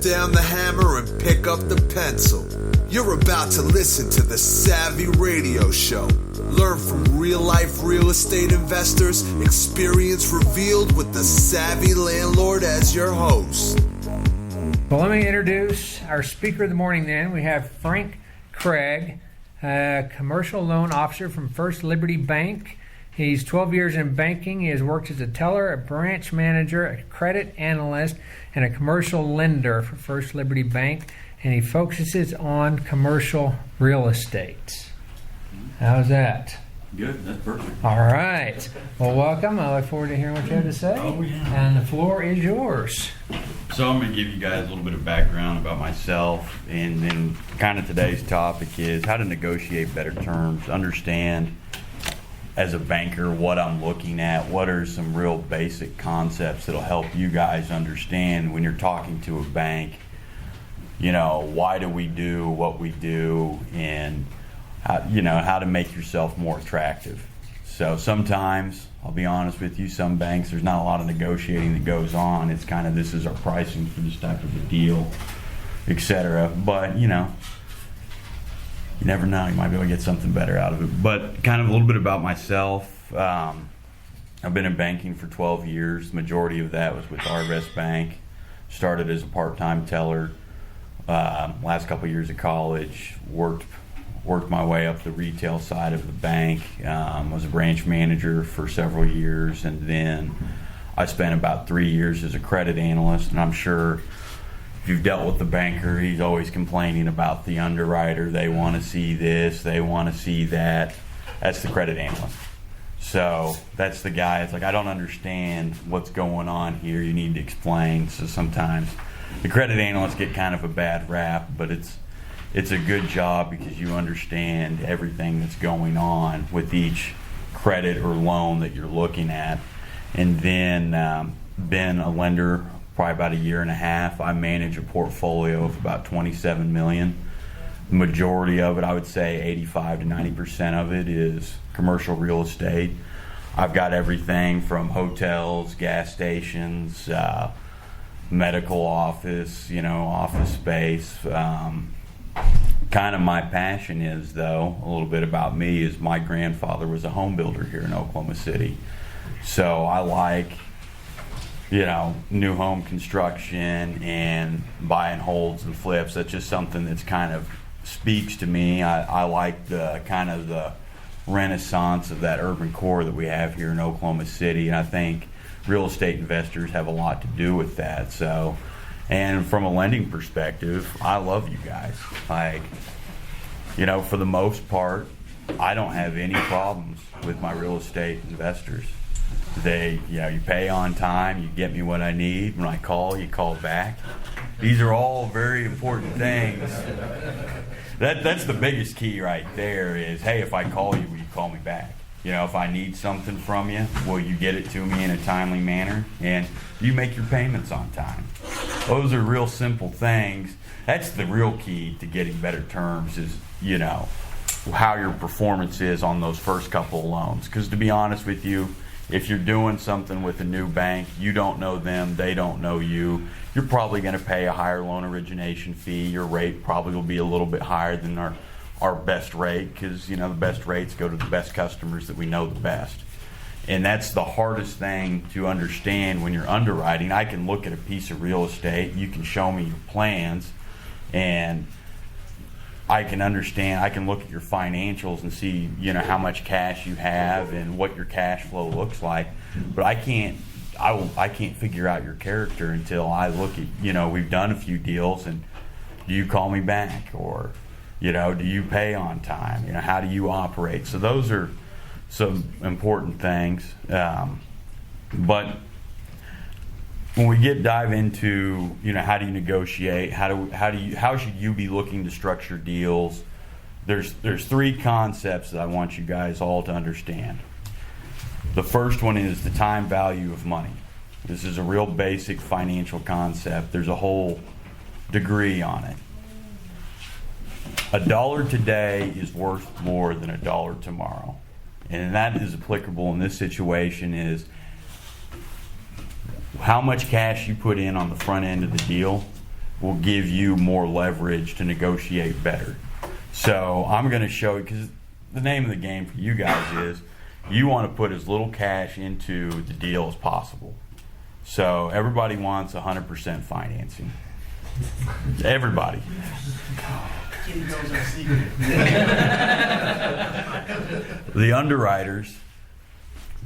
down the hammer and pick up the pencil. You're about to listen to the Savvy Radio Show. Learn from real-life real estate investors, experience revealed with the Savvy Landlord as your host. Well, let me introduce our speaker of the morning then. We have Frank Craig, commercial loan officer from First Liberty Bank. He's 12 years in banking. He has worked as a teller, a branch manager, a credit analyst, and a commercial lender for First Liberty Bank. And he focuses on commercial real estate. How's that? Good, that's perfect. All right. Well, welcome. I look forward to hearing what you have to say. Oh, yeah. And the floor is yours. So I'm going to give you guys a little bit of background about myself, and then kind of today's topic is how to negotiate better terms, understand as a banker what I'm looking at, what are some real basic concepts that'll help you guys understand when you're talking to a bank, you know, why do we do what we do, and how to make yourself more attractive. So sometimes, I'll be honest with you, some banks, there's not a lot of negotiating that goes on. It's kind of, this is our pricing for this type of a deal, etc. But, you never know. You might be able to get something better out of it. But kind of a little bit about myself. I've been in banking for 12 years. The majority of that was with Arvest Bank. Started as a part-time teller. Last couple of years of college, worked my way up the retail side of the bank. Was a branch manager for several years, and then I spent about 3 years as a credit analyst. And I'm sure if you've dealt with the banker, he's always complaining about the underwriter. They want to see this, they want to see that. That's the credit analyst. So that's the guy. It's like, I don't understand what's going on here. You need to explain. So sometimes the credit analysts get kind of a bad rap, but it's a good job because you understand everything that's going on with each credit or loan that you're looking at. And then been a lender probably about a year and a half. I manage a portfolio of about $27 million. The majority of it, I would say 85 to 90% of it, is commercial real estate. I've got everything from hotels, gas stations, medical office, office space. Kind of my passion is, though, a little bit about me, is my grandfather was a home builder here in Oklahoma City. So I like, new home construction and buying holds and flips. That's just something that's kind of speaks to me. I like the kind of the renaissance of that urban core that we have here in Oklahoma City, and I think real estate investors have a lot to do with that. So, and from a lending perspective, I love you guys. Like, for the most part, I don't have any problems with my real estate investors. They, you pay on time, you get me what I need. When I call, you call back. These are all very important things. That's the biggest key right there is, hey, if I call you, will you call me back? If I need something from you, will you get it to me in a timely manner? And you make your payments on time. Those are real simple things. That's the real key to getting better terms is, how your performance is on those first couple of loans. Because to be honest with you, if you're doing something with a new bank, you don't know them, they don't know you, you're probably going to pay a higher loan origination fee. Your rate probably will be a little bit higher than our best rate because, the best rates go to the best customers that we know the best. And that's the hardest thing to understand when you're underwriting. I can look at a piece of real estate, you can show me your plans, and I can understand, I can look at your financials and see, how much cash you have and what your cash flow looks like. But I can't figure out your character until I look at, we've done a few deals, and do you call me back? Or, do you pay on time? How do you operate? So those are some important things. But when we dive into, how do you negotiate? How should you be looking to structure deals? There's three concepts that I want you guys all to understand. The first one is the time value of money. This is a real basic financial concept. There's a whole degree on it. $1 today is worth more than $1 tomorrow. And that is applicable in this situation is how much cash you put in on the front end of the deal will give you more leverage to negotiate better. So I'm going to show you, because the name of the game for you guys is you want to put as little cash into the deal as possible. So everybody wants 100% financing. Everybody. The underwriters,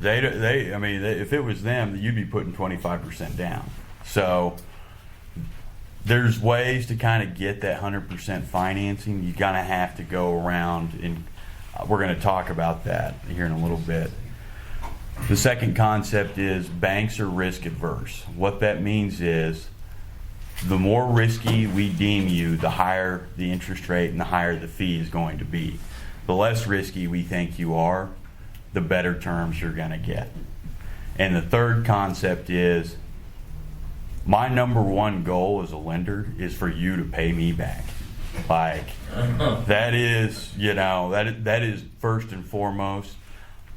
if it was them, you'd be putting 25% down. So there's ways to kind of get that 100% financing. You kind of have to go around, and we're going to talk about that here in a little bit. The second concept is banks are risk adverse. What that means is the more risky we deem you, the higher the interest rate and the higher the fee is going to be. The less risky we think you are, the better terms you're going to get. And the third concept is my number one goal as a lender is for you to pay me back. Like, that is, that is first and foremost.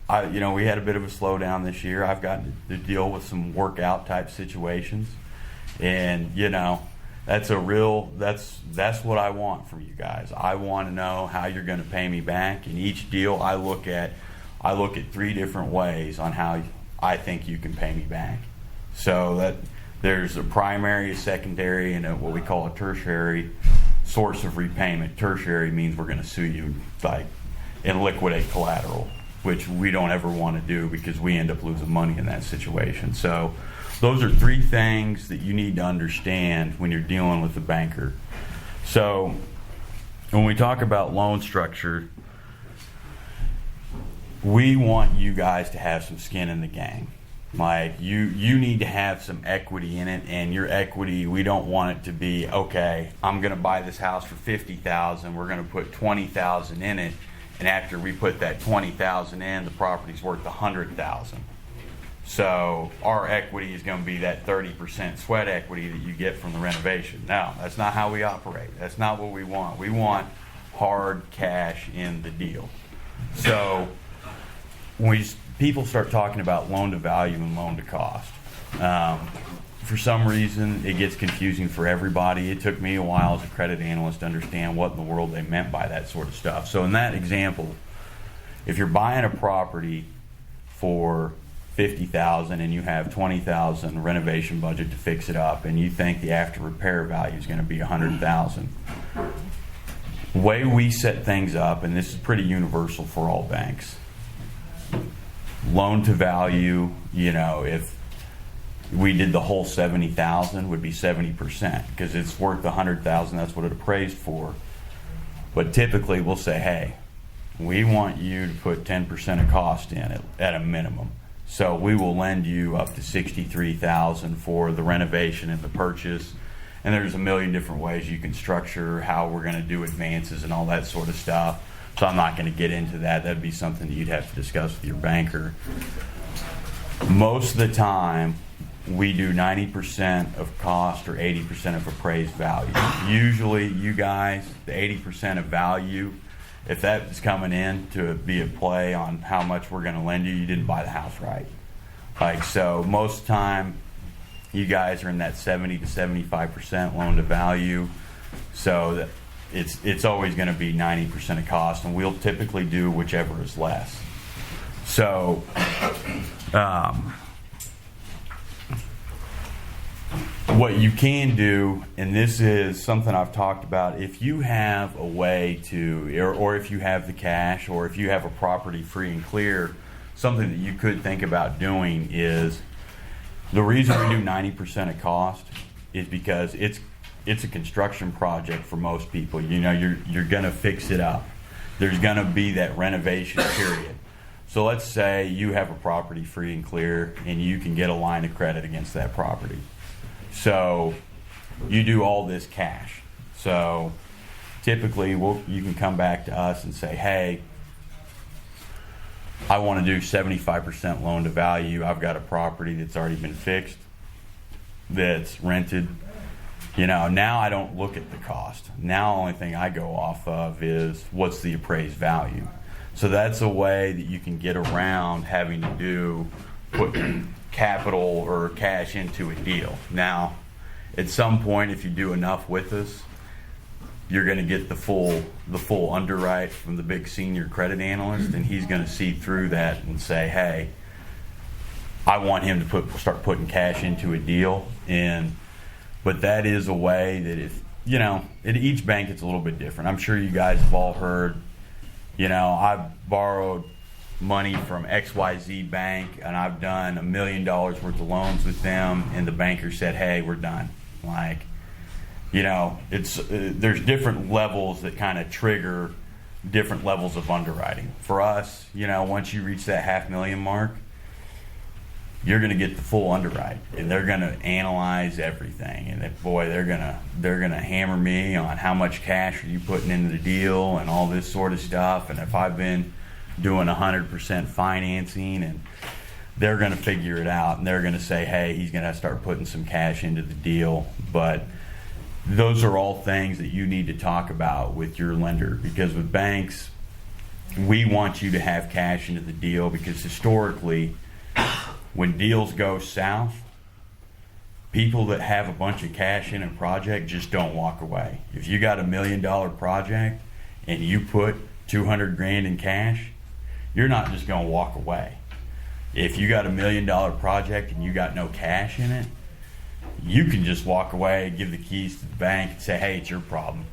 We had a bit of a slowdown this year. I've gotten to deal with some workout type situations. And, that's what I want from you guys. I want to know how you're going to pay me back. In each deal I look at 3 different ways on how I think you can pay me back. So that there's a primary, a secondary, and what we call a tertiary source of repayment. Tertiary means we're going to sue you and liquidate collateral, which we don't ever want to do because we end up losing money in that situation. So those are 3 things that you need to understand when you're dealing with a banker. So when we talk about loan structure, we want you guys to have some skin in the game. Like, you need to have some equity in it, and your equity, we don't want it to be, okay, I'm going to buy this house for $50,000, we're going to put $20,000 in it, and after we put that $20,000 in, the property's worth $100,000. So our equity is going to be that 30% sweat equity that you get from the renovation. No, that's not how we operate. That's not what we want. We want hard cash in the deal. So when people start talking about loan to value and loan to cost, for some reason it gets confusing for everybody. It took me a while as a credit analyst to understand what in the world they meant by that sort of stuff. So in that example, if you're buying a property for $50,000 and you have $20,000 renovation budget to fix it up, and you think the after repair value is going to be $100,000, the way we set things up, and this is pretty universal for all banks, loan to value, if we did the whole $70,000 would be 70% because it's worth $100,000. That's what it appraised for. But typically we'll say, hey, we want you to put 10% of cost in it at a minimum. So we will lend you up to $63,000 for the renovation and the purchase. And there's a million different ways you can structure how we're going to do advances and all that sort of stuff. So I'm not going to get into that. That'd be something that you'd have to discuss with your banker. Most of the time, we do 90% of cost or 80% of appraised value. Usually, you guys, the 80% of value, if that's coming in to be a play on how much we're going to lend you, you didn't buy the house right. So most of the time, you guys are in that 70 to 75% loan to value. So that it's always going to be 90% of cost, and we'll typically do whichever is less. So what you can do, and this is something I've talked about, if you have a way to, or if you have the cash, or if you have a property free and clear, something that you could think about doing is, the reason we do 90% of cost is because it's a construction project for most people. You're going to fix it up. There's going to be that renovation period. So let's say you have a property free and clear, and you can get a line of credit against that property. So you do all this cash. So typically you can come back to us and say, hey, I want to do 75% loan to value. I've got a property that's already been fixed, that's rented. Now I don't look at the cost. Now the only thing I go off of is what's the appraised value. So that's a way that you can get around having to put capital or cash into a deal. Now, at some point, if you do enough with us, you're going to get the full underwrite from the big senior credit analyst, and he's going to see through that and say, hey, I want him to start putting cash into a deal. But that is a way that if, at each bank it's a little bit different. I'm sure you guys have all heard, I've borrowed money from XYZ bank and I've done $1 million worth of loans with them, and the banker said, hey, we're done. There's different levels that kind of trigger different levels of underwriting. For us, once you reach that $500,000 mark, you're going to get the full underwrite, and they're going to analyze everything. And they're going to hammer me on how much cash are you putting into the deal and all this sort of stuff. And if I've been doing 100% financing, and they're going to figure it out, and they're going to say, hey, he's going to start putting some cash into the deal. But those are all things that you need to talk about with your lender, because with banks, we want you to have cash into the deal, because historically, when deals go south, people that have a bunch of cash in a project just don't walk away. If you got $1 million project and you put $200,000 in cash, you're not just going to walk away. If you got $1 million project and you got no cash in it, you can just walk away, give the keys to the bank, and say, hey, it's your problem.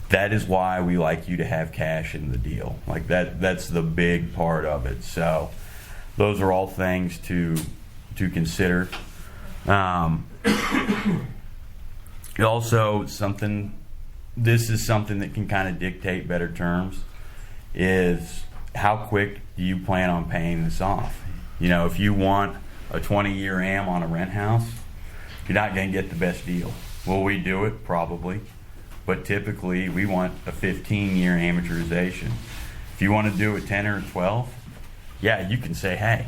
That is why we like you to have cash in the deal. That's the big part of it. So those are all things to consider. Also, this is something that can kind of dictate better terms, is how quick do you plan on paying this off? If you want a 20-year AM on a rent house, you're not going to get the best deal. Will we do it? Probably. But typically, we want a 15-year amortization. If you want to do a 10 or a 12, yeah, you can say, hey,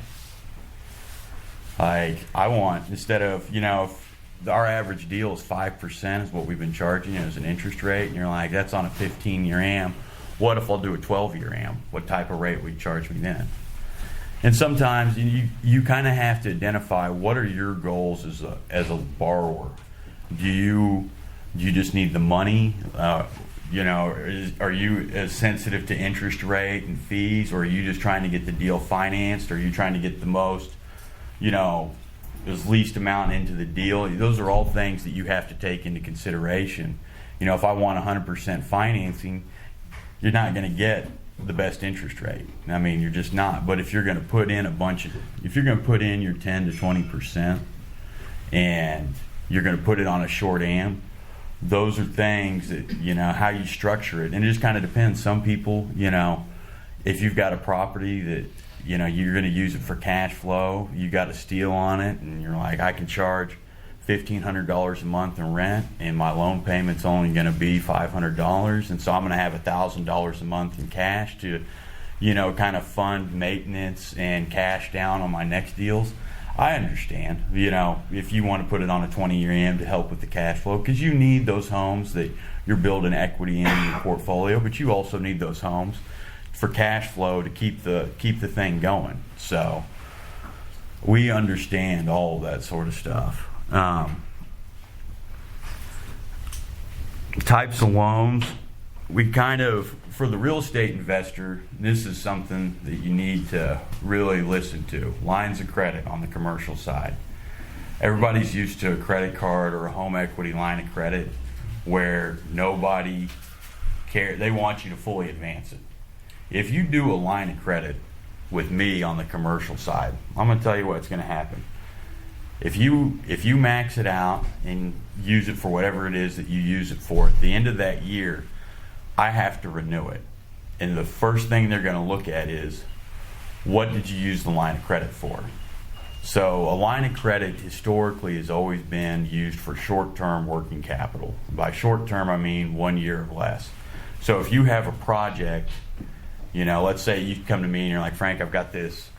I want, instead of, if our average deal is 5% is what we've been charging as an interest rate, and you're like, that's on a 15-year AM. What if I'll do a 12-year AM? What type of rate would you charge me then? And sometimes you kind of have to identify, what are your goals as a borrower? Do you just need the money? Are you as sensitive to interest rate and fees, or are you just trying to get the deal financed? Or are you trying to get the most, as least amount into the deal? Those are all things that you have to take into consideration. If I want 100% financing, you're not going to get the best interest rate. You're just not. But if you're going to put in your 10 to 20%, and you're going to put it on a short AM, those are things that, how you structure it. And it just kind of depends. Some people, if you've got a property that, you're going to use it for cash flow, you got a steal on it, and you're like, I can charge $1,500 a month in rent, and my loan payment's only going to be $500, and so I'm going to have $1,000 a month in cash to, kind of fund maintenance and cash down on my next deals. I understand, if you want to put it on a 20-year AM to help with the cash flow, because you need those homes that you're building equity in your portfolio, but you also need those homes for cash flow to keep the thing going. So we understand all of that sort of stuff. Types of loans, we kind of, for the real estate investor, this is something that you need to really listen to. Lines of credit on the commercial side. Everybody's used to a credit card or a home equity line of credit where nobody cares. They want you to fully advance it. If you do a line of credit with me on the commercial side, I'm going to tell you what's going to happen. If you max it out and use it for whatever it is that you use it for, at the end of that year, I have to renew it. And the first thing they're going to look at is, what did you use the line of credit for? So a line of credit historically has always been used for short-term working capital. By short-term, I mean 1 year or less. So if you have a project, let's say you come to me and you're like, Frank, I've got this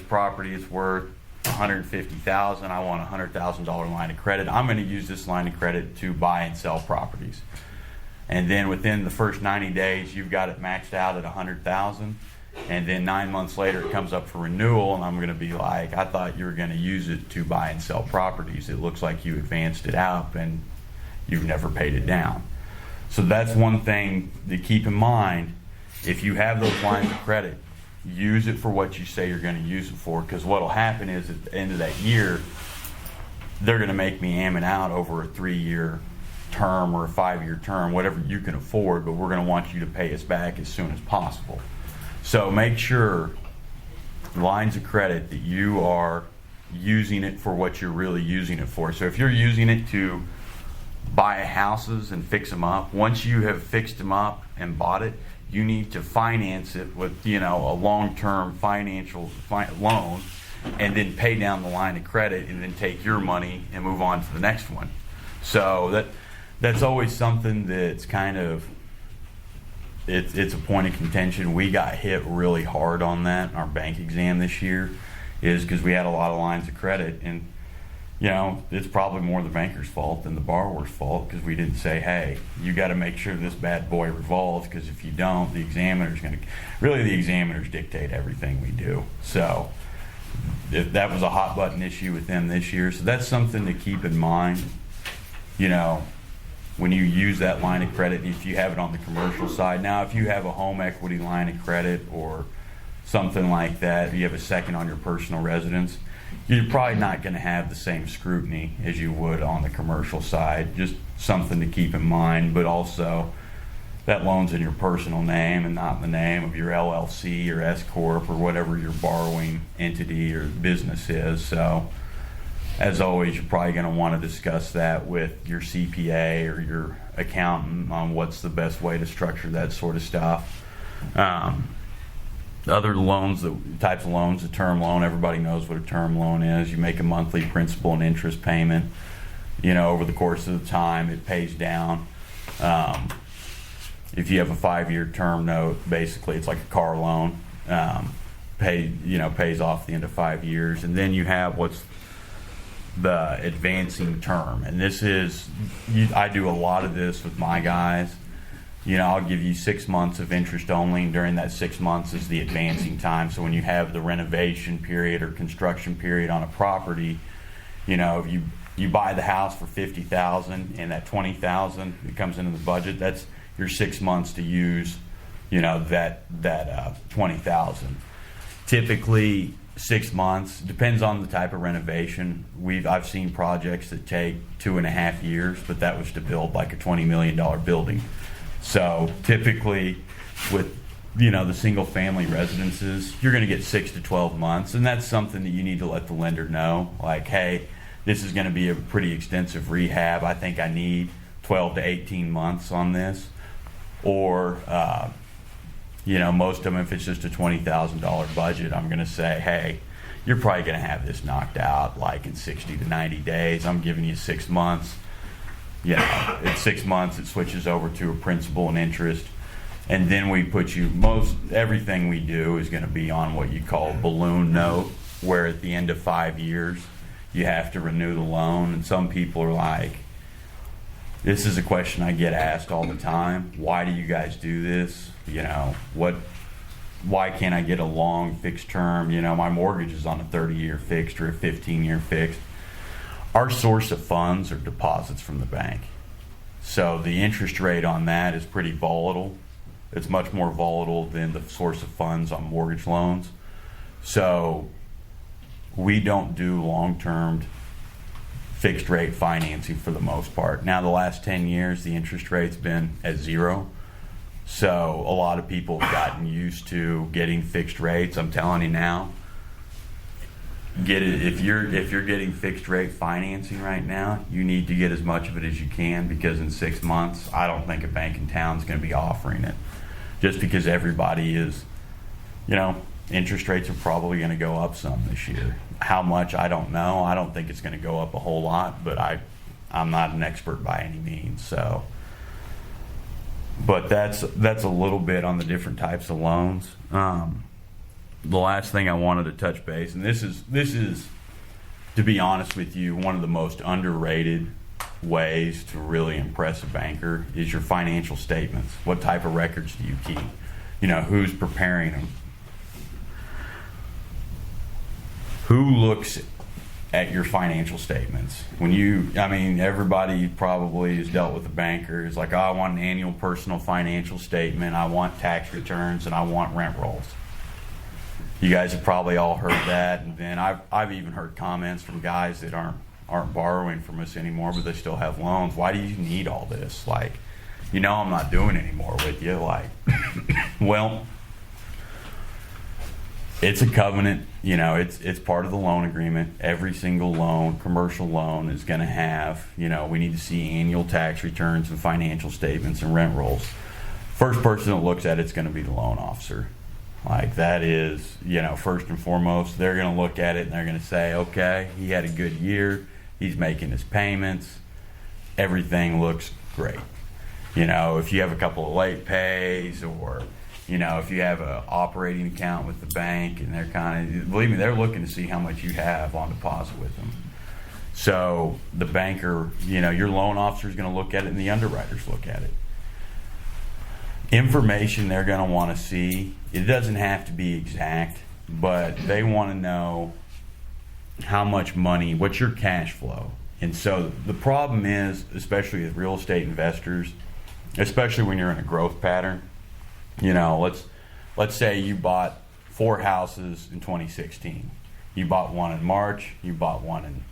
property, it's worth $150,000. I want a $100,000 line of credit. I'm going to use this line of credit to buy and sell properties. And then within the first 90 days, you've got it maxed out at $100,000. And then 9 months later, it comes up for renewal, and I'm going to be like, I thought you were going to use it to buy and sell properties. It looks like you advanced it out, and you've never paid it down. So that's one thing to keep in mind. If you have those lines of credit, use it for what you say you're going to use it for, because what will happen is at the end of that year, they're going to make me am it out over a 3-year term or a 5-year term, whatever you can afford, but we're going to want you to pay us back as soon as possible. So make sure lines of credit that you are using it for what you're really using it for. So if you're using it to buy houses and fix them up, once you have fixed them up and bought it, you need to finance it with, a long-term financial loan, and then pay down the line of credit, and then take your money and move on to the next one. So that's always something that's kind of, it's a point of contention. We got hit really hard on that in our bank exam this year, is because we had a lot of lines of credit, and it's probably more the banker's fault than the borrower's fault, because we didn't say, hey, you got to make sure this bad boy revolves, because if you don't, the examiner's the examiners dictate everything we do. So that was a hot button issue with them this year. So that's something to keep in mind, when you use that line of credit, if you have it on the commercial side. Now, if you have a home equity line of credit or something like that, you have a second on your personal residence, you're probably not going to have the same scrutiny as you would on the commercial side. Just something to keep in mind. But also, that loan's in your personal name and not in the name of your LLC or S Corp or whatever your borrowing entity or business is. So, as always, you're probably going to want to discuss that with your CPA or your accountant on what's the best way to structure that sort of stuff. Other loans, the types of loans, a term loan, everybody knows what a term loan is. You make a monthly principal and interest payment. Over the course of the time, it pays down. If you have a 5-year term note, basically it's like a car loan. Pays off the end of 5 years. And then you have what's the advancing term. And this is, I do a lot of this with my guys. I'll give you 6 months of interest only, and during that 6 months is the advancing time. So when you have the renovation period or construction period on a property, if you buy the house for $50,000 and that $20,000 that comes into the budget, that's your 6 months to use, that $20,000. Typically 6 months, depends on the type of renovation. I've seen projects that take 2.5 years, but that was to build like a $20 million building. So typically with, the single family residences, you're going to get 6 to 12 months. And that's something that you need to let the lender know. Like, hey, this is going to be a pretty extensive rehab. I think I need 12 to 18 months on this. Or, most of them, if it's just a $20,000 budget, I'm going to say, hey, you're probably going to have this knocked out like in 60 to 90 days. I'm giving you 6 months. At 6 months, it switches over to a principal and interest. And then we put everything we do is going to be on what you call a balloon note, where at the end of 5 years, you have to renew the loan. And some people are like, this is a question I get asked all the time. Why do you guys do this? Why can't I get a long fixed term? My mortgage is on a 30-year fixed or a 15-year fixed. Our source of funds are deposits from the bank. So the interest rate on that is pretty volatile. It's much more volatile than the source of funds on mortgage loans. So we don't do long-term fixed rate financing for the most part. Now, the last 10 years, the interest rate's been at 0. So a lot of people have gotten used to getting fixed rates. I'm telling you now, get it. If you're getting fixed rate financing right now, you need to get as much of it as you can, because in 6 months, I don't think a bank in town is going to be offering it, just because everybody is, interest rates are probably going to go up some this year. How much, I don't know. I don't think it's going to go up a whole lot, but I'm not an expert by any means. So, but that's a little bit on the different types of loans. The last thing I wanted to touch base, and this is, to be honest with you, one of the most underrated ways to really impress a banker is your financial statements. What type of records do you keep? Who's preparing them? who looks at your financial statements? Everybody probably has dealt with a banker. It's like, oh, I want an annual personal financial statement, I want tax returns, and I want rent rolls. You guys have probably all heard that, and then I've even heard comments from guys that aren't borrowing from us anymore, but they still have loans. Why do you need all this? Like, I'm not doing anymore with you. Like, well, it's a covenant. It's part of the loan agreement. Every single loan, commercial loan, is going to have, we need to see annual tax returns and financial statements and rent rolls. First person that looks at it's going to be the loan officer. Like, that is, first and foremost, they're going to look at it and they're going to say, okay, he had a good year, he's making his payments, everything looks great. If you have a couple of late pays, or, if you have an operating account with the bank, and believe me, they're looking to see how much you have on deposit with them. So the banker, your loan officer is going to look at it, and the underwriters look at it. Information they're going to want to see, it doesn't have to be exact, but they want to know how much money, what's your cash flow. And so the problem is, especially with real estate investors, especially when you're in a growth pattern, let's say you bought 4 houses in 2016. You bought one in March, you bought one in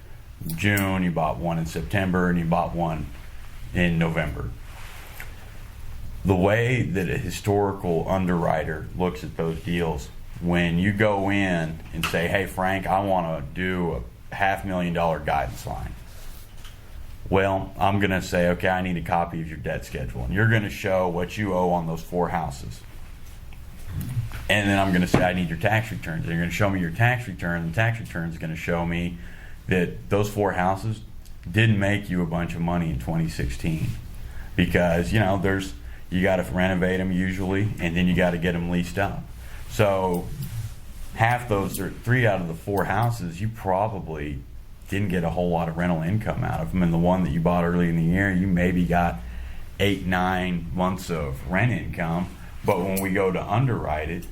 June, you bought one in September, and you bought one in November. The way that a historical underwriter looks at those deals, when you go in and say, hey, Frank, I want to do a $500,000 guidance line. Well, I'm going to say, okay, I need a copy of your debt schedule. And you're going to show what you owe on those 4 houses. And then I'm going to say, I need your tax returns. And you're going to show me your tax return. And the tax return is going to show me that those 4 houses didn't make you a bunch of money in 2016. Because, you got to renovate them usually, and then you got to get them leased up. So half those, or 3 out of the 4 houses, you probably didn't get a whole lot of rental income out of them. And the one that you bought early in the year, you maybe got 8-9 months of rent income. But when we go to underwrite it,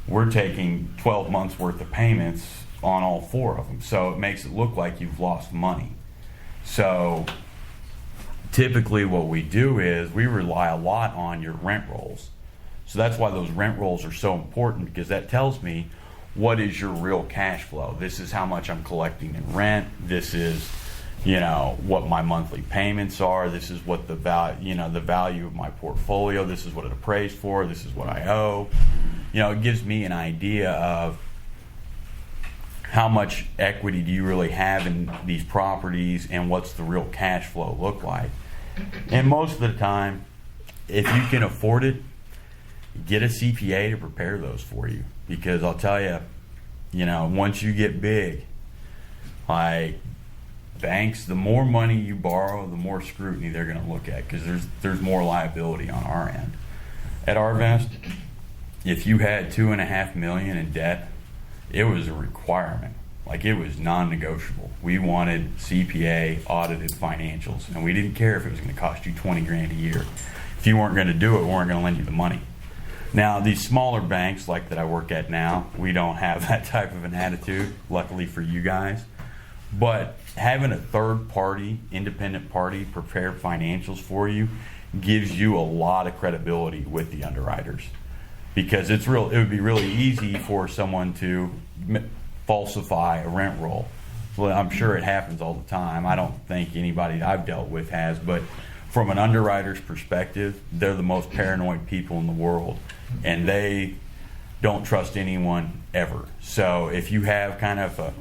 we're taking 12 months worth of payments on all 4 of them. So it makes it look like you've lost money. So typically what we do is we rely a lot on your rent rolls. So that's why those rent rolls are so important, because that tells me what is your real cash flow. This is how much I'm collecting in rent. This is, what my monthly payments are. This is what the value of my portfolio. This is what it appraised for. This is what I owe. It gives me an idea of how much equity do you really have in these properties, and what's the real cash flow look like. And most of the time, if you can afford it, get a CPA to prepare those for you. Because I'll tell you, once you get big, like banks, the more money you borrow, the more scrutiny they're going to look at, because there's more liability on our end. At Arvest, if you had $2.5 million in debt, it was a requirement. Like, it was non-negotiable. We wanted CPA audited financials, and we didn't care if it was going to cost you $20,000 a year. If you weren't going to do it, we weren't going to lend you the money. Now, these smaller banks like that I work at now, we don't have that type of an attitude, luckily for you guys. But having a third party, independent party prepare financials for you gives you a lot of credibility with the underwriters. Because it would be really easy for someone to falsify a rent roll. Well, I'm sure it happens all the time. I don't think anybody I've dealt with has, but from an underwriter's perspective, they're the most paranoid people in the world, and they don't trust anyone ever. So if you have kind of a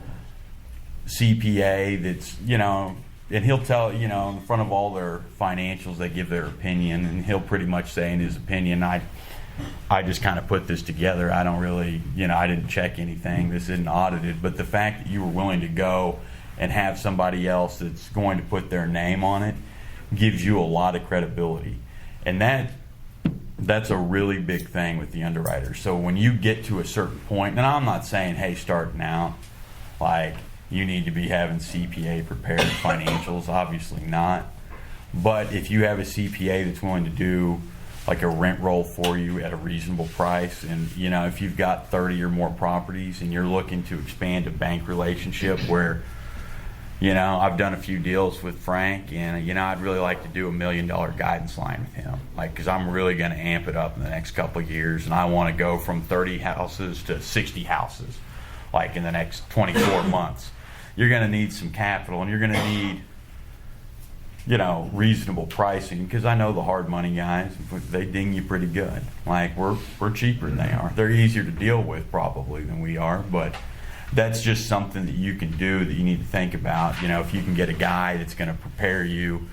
CPA that's, and he'll tell, in front of all their financials, they give their opinion, and he'll pretty much say in his opinion, I just kind of put this together. I don't really, I didn't check anything. This isn't audited. But the fact that you were willing to go and have somebody else that's going to put their name on it gives you a lot of credibility. And that's a really big thing with the underwriter. So when you get to a certain point, and I'm not saying, hey, start now, like you need to be having CPA prepared financials, obviously not. But if you have a CPA that's willing to do like a rent roll for you at a reasonable price. And if you've got 30 or more properties and you're looking to expand a bank relationship where I've done a few deals with Frank, and I'd really like to do $1 million guidance line with him, because I'm really going to amp it up in the next couple of years, and I want to go from 30 houses to 60 houses in the next 24 months. You're going to need some capital, and you're going to need reasonable pricing, because I know the hard money guys, they ding you pretty good. We're cheaper than they are. They're easier to deal with probably than we are, but that's just something that you can do that you need to think about. If you can get a guy that's going to prepare you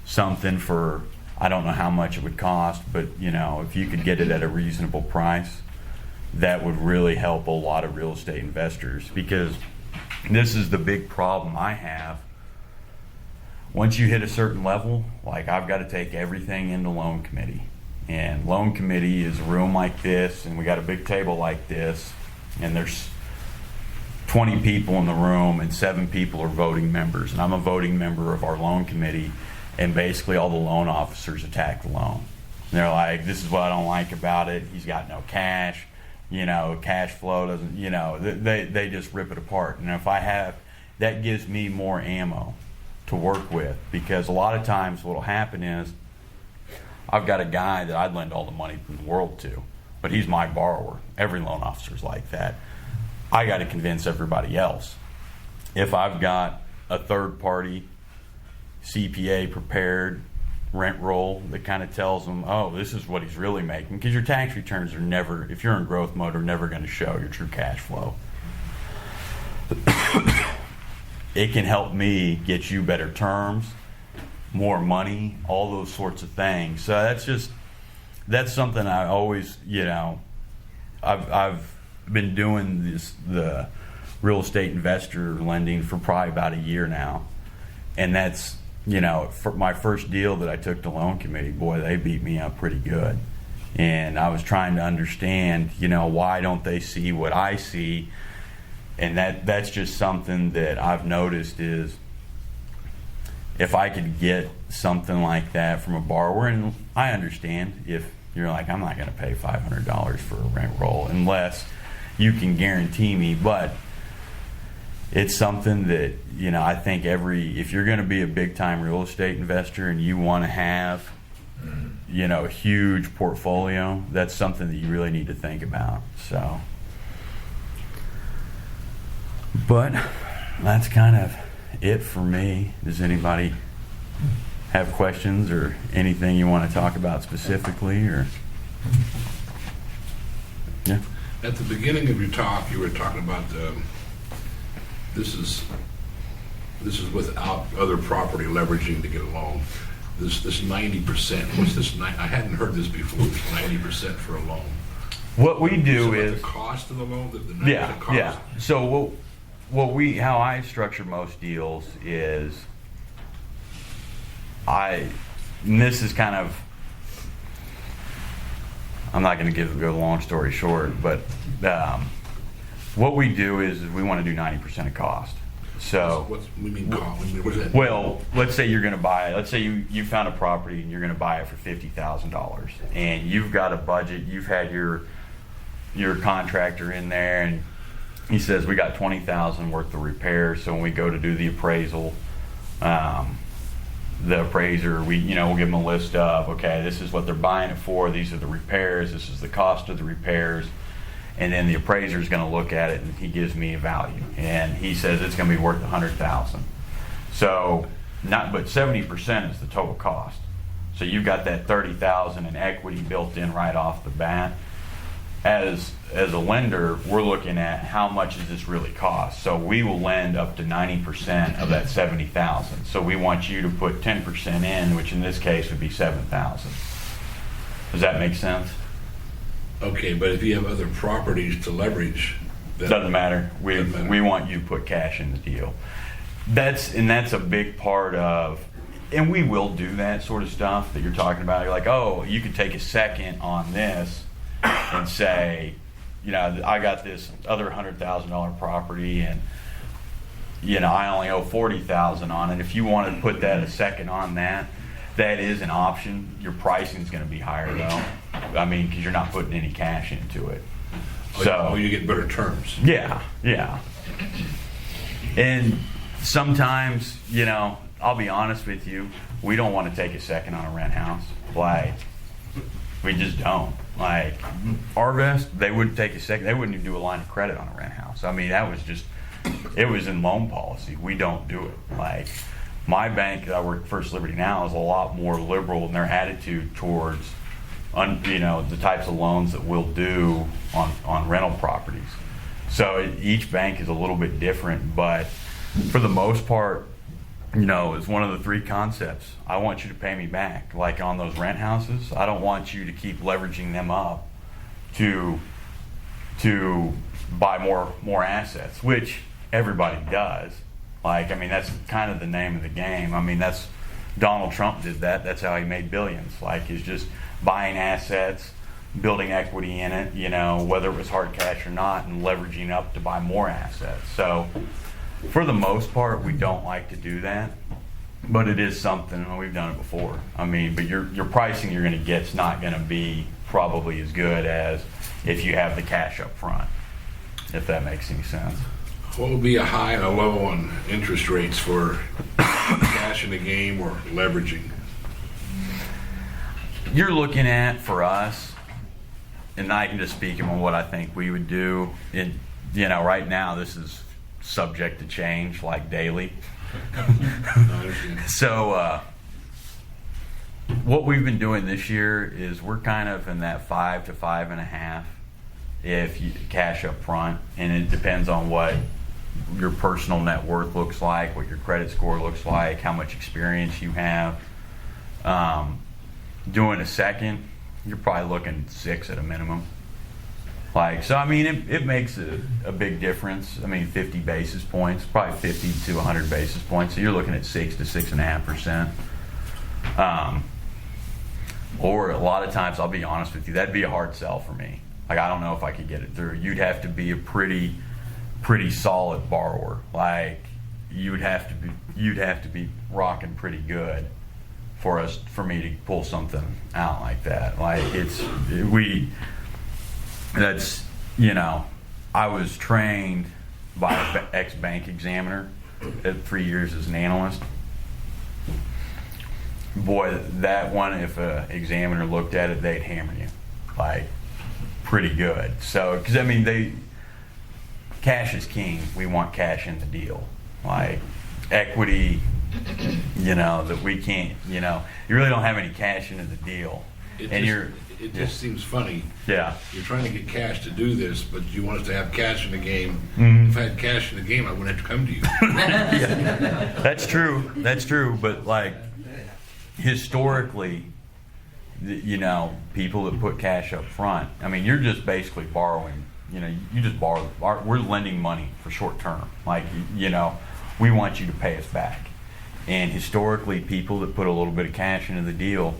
something for, I don't know how much it would cost, but if you could get it at a reasonable price, that would really help a lot of real estate investors, because this is the big problem I have. Once you hit a certain level, I've got to take everything into loan committee. And loan committee is a room like this, and we got a big table like this, and there's 20 people in the room, and 7 people are voting members. And I'm a voting member of our loan committee, and basically all the loan officers attack the loan. And they're like, this is what I don't like about it. He's got no cash. Cash flow doesn't, they just rip it apart. And if I have, that gives me more ammo to work with, because a lot of times what will happen is I've got a guy that I'd lend all the money in the world to, but he's my borrower. Every loan officer's like that. I got to convince everybody else. If I've got a third party CPA prepared rent roll that kind of tells them, oh, this is what he's really making, because your tax returns are never, if you're in growth mode, are never going to show your true cash flow. It can help me get you better terms, more money, all those sorts of things. So that's something I always, I've been doing the real estate investor lending for probably about a year now, and that's for my first deal that I took to loan committee, boy, they beat me up pretty good. And I was trying to understand, why don't they see what I see? And that's just something that I've noticed is, if I could get something like that from a borrower, and I understand if you're like, I'm not going to pay $500 for a rent roll unless you can guarantee me, but it's something that, I think if you're going to be a big time real estate investor and you want to have, a huge portfolio, that's something that you really need to think about. So, but that's kind of it for me. Does anybody have questions or anything you want to talk about specifically, or? Yeah. At the beginning of your talk, you were talking about this is without other property leveraging to get a loan. This 90%. What's this? I hadn't heard this before. This 90% for a loan. What we do is the cost of the loan. The 90% cost? Yeah. So how I structure most deals is and this is kind of, I'm not going to go a long story short, but what we do is we want to do 90% of cost. So what do you mean cost? What does that mean? Well, let's say you're going to buy, let's say you found a property and you're going to buy it for $50,000, and you've got a budget, you've had your contractor in there, and he says we got $20,000 worth of repairs. So when we go to do the appraisal, the appraiser, we'll give them a list of, okay, this is what they're buying it for, these are the repairs, this is the cost of the repairs, and then the appraiser is going to look at it and he gives me a value, and he says it's going to be worth $100,000. So but 70% is the total cost. So you've got that $30,000 in equity built in right off the bat. As a lender, we're looking at how much does this really cost. So we will lend up to 90% of that $70,000. So we want you to put 10% in, which in this case would be $7,000. Does that make sense? Okay, but if you have other properties to leverage, doesn't matter. We want you to put cash in the deal. That's a big part of, and we will do that sort of stuff that you're talking about. You're like, oh, you could take a second on this and say, I got this other $100,000 property, and I only owe $40,000 on it. If you want to put that a second on that, that is an option. Your pricing is going to be higher though. I mean, because you're not putting any cash into it. So you get better terms. yeah. And sometimes, I'll be honest with you, we don't want to take a second on a rent house. Like, we just don't. Like, Arvest, they wouldn't take a second. They wouldn't even do a line of credit on a rent house. I mean, that was just, it was in loan policy. We don't do it. Like, my bank that I work at First Liberty now is a lot more liberal in their attitude towards, the types of loans that we'll do on rental properties. So each bank is a little bit different, but for the most part, it's one of the three concepts. I want you to pay me back. Like on those rent houses, I don't want you to keep leveraging them up to buy more assets, which everybody does. Like, I mean, that's kind of the name of the game. I mean, that's Donald Trump did that. That's how he made billions. Like, is just buying assets, building equity in it, whether it was hard cash or not, and leveraging up to buy more assets. So for the most part, we don't like to do that, but it is something, and we've done it before. I mean, but your pricing you're going to get is not going to be probably as good as if you have the cash up front, if that makes any sense. What would be a high and a low on interest rates for cash in the game or leveraging? You're looking at, for us, and I can just speak on what I think we would do. Right now this is subject to change, like daily. So what we've been doing this year is we're kind of in that 5 to 5.5 if you cash up front, and it depends on what your personal net worth looks like, what your credit score looks like, how much experience you have. Doing a second, you're probably looking 6 at a minimum. Like, so I mean, it makes a big difference. I mean, 50 basis points, probably 50 to 100 basis points. So you're looking at 6 to 6.5%. Or a lot of times, I'll be honest with you, that'd be a hard sell for me. Like, I don't know if I could get it through. You'd have to be a pretty solid borrower. Like, you'd have to be rocking pretty good for me to pull something out like that. Like, I was trained by an ex-bank examiner at 3 years as an analyst. Boy, that one, if an examiner looked at it, they'd hammer you, like, pretty good. So, because I mean, cash is king. We want cash in the deal. Like, equity, that we can't, you really don't have any cash into the deal. It just seems funny. Yeah. You're trying to get cash to do this, but you want us to have cash in the game. Mm-hmm. If I had cash in the game, I wouldn't have to come to you. Yeah. That's true. But like, historically, people that put cash up front, I mean, you're just basically borrowing. You just borrow. We're lending money for short term. Like, we want you to pay us back. And historically, people that put a little bit of cash into the deal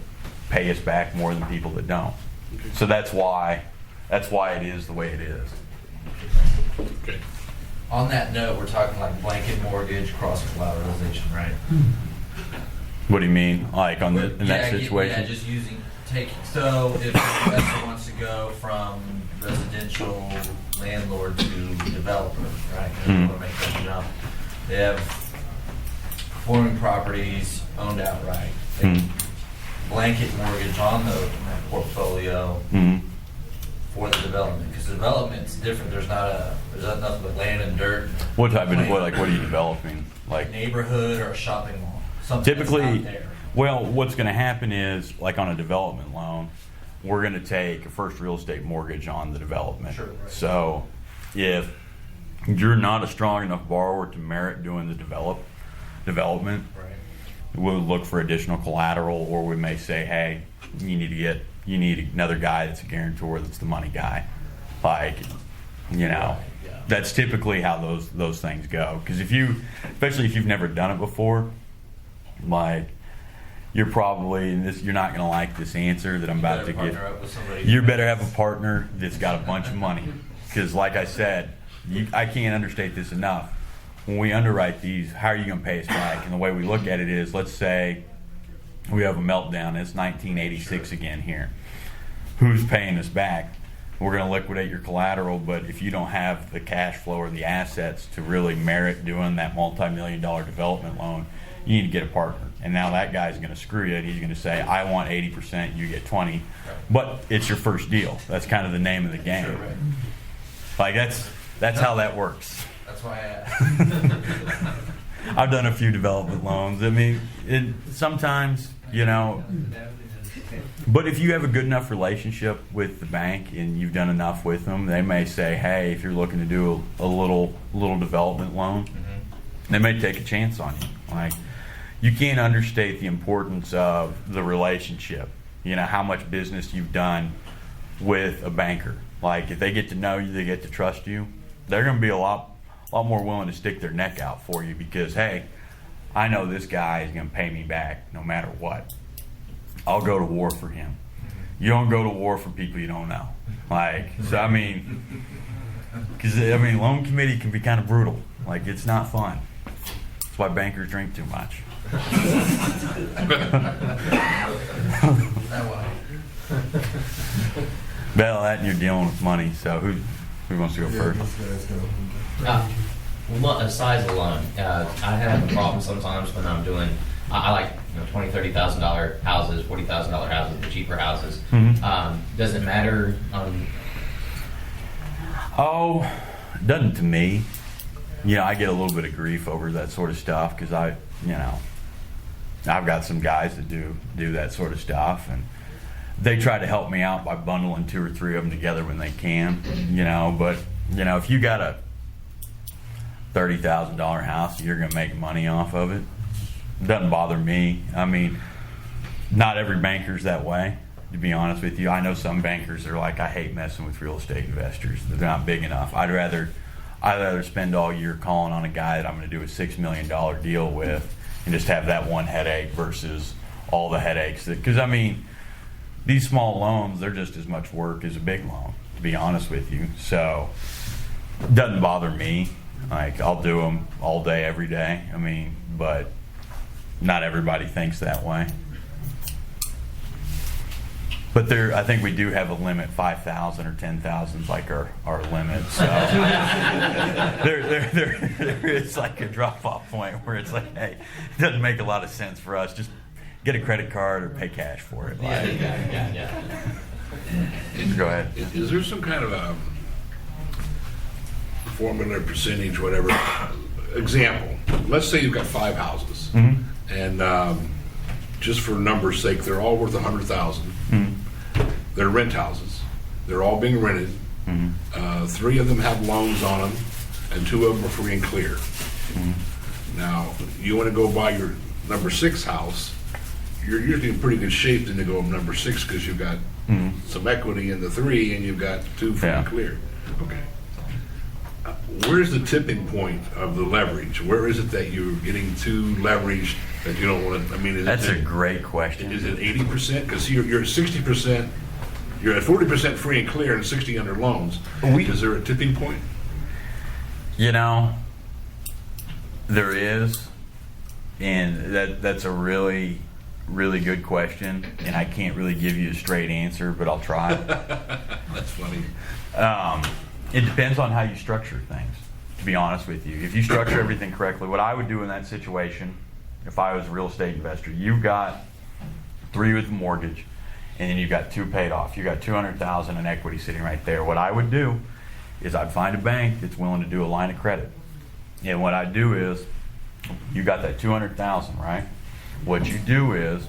pay us back more than people that don't. Okay. So that's why it is the way it is. Okay. On that note, we're talking like blanket mortgage, cross collateralization, right? What do you mean? Like in that situation? Yeah, just so if an investor wants to go from residential landlord to developer, right? They want to make that jump. They have performing properties owned outright. Blanket mortgage on that portfolio for the development, because the development's different. There's nothing but land and dirt. What type of what are you developing? Like neighborhood or a shopping mall. Something typically, that's not there. Well, what's going to happen is, like on a development loan, we're going to take a first real estate mortgage on the development. Sure, right. So if you're not a strong enough borrower to merit doing the development, Right. we'll look for additional collateral, or we may say, hey, you need another guy that's a guarantor, that's the money guy. Like, that's typically how those things go. Because especially if you've never done it before, like, you're not going to like this answer that I'm about to give. You better have a partner that's got a bunch of money. Because like I said, I can't understate this enough. When we underwrite these, how are you going to pay us back? And the way we look at it is, let's say we have a meltdown. It's 1986 again here. Who's paying us back? We're going to liquidate your collateral, but if you don't have the cash flow or the assets to really merit doing that multi-million-dollar development loan, you need to get a partner. And now that guy's going to screw you, and he's going to say, I want 80%, you get 20. But it's your first deal. That's kind of the name of the game. Sure, right. Like that's how that works. That's why I asked. I've done a few development loans. I mean, sometimes, you know, but if you have a good enough relationship with the bank and you've done enough with them, they may say, hey, if you're looking to do a little development loan, they may take a chance on you. Like, you can't understate the importance of the relationship. You know, how much business you've done with a banker. Like, if they get to know you, they get to trust you, they're going to be a lot more willing to stick their neck out for you because, hey, I know this guy is going to pay me back no matter what. I'll go to war for him. You don't go to war for people you don't know. Like, so I mean, because I mean, loan committee can be kind of brutal. Like, it's not fun. That's why bankers drink too much. Well, that and you're dealing with money. So who wants to go first? Well, the size of the loan. I have a problem sometimes when I'm doing. I like $20,000, $30,000 houses, $40,000 houses, the cheaper houses. Does it matter? Oh, it doesn't to me. You know, I get a little bit of grief over that sort of stuff because I've got some guys that do that sort of stuff, and they try to help me out by bundling 2 or 3 of them together when they can. You know, but if you got a $30,000 house, you're going to make money off of it. It doesn't bother me. I mean, not every banker's that way, to be honest with you. I know some bankers are like, I hate messing with real estate investors. They're not big enough. I'd rather spend all year calling on a guy that I'm going to do a $6 million deal with and just have that one headache versus all the headaches. Because, I mean, these small loans, they're just as much work as a big loan, to be honest with you. So it doesn't bother me. Like, I'll do them all day, every day. I mean, but not everybody thinks that way. But I think we do have a limit. 5,000 or 10,000 is like our limit. So there is like a drop-off point where it's like, hey, it doesn't make a lot of sense for us. Just get a credit card or pay cash for it. Yeah. Go ahead. Is there some kind of a formula, percentage, whatever? Example, let's say you've got 5 houses, and just for numbers' sake, they're all worth $100,000. They're rent houses. They're all being rented. 3 of them have loans on them, and 2 of them are free and clear. Now, you want to go buy your number 6 house, you're usually in pretty good shape then to go number 6 because you've got some equity in the 3 and you've got 2 free and clear. Okay. Where's the tipping point of the leverage? Where is it that you're getting too leveraged that you don't want to? I mean, That's a great question. Is it 80%? Because you're at 60%. You're at 40% free and clear and 60 under loans. Is there a tipping point? You know, there is, and that's a really, really good question, and I can't really give you a straight answer, but I'll try. That's funny. It depends on how you structure things, to be honest with you. If you structure everything correctly, what I would do in that situation, if I was a real estate investor, you've got 3 with a mortgage, and then you've got 2 paid off. You've got $200,000 in equity sitting right there. What I would do is I'd find a bank that's willing to do a line of credit. And what I do is, you got that $200,000, right? What you do is,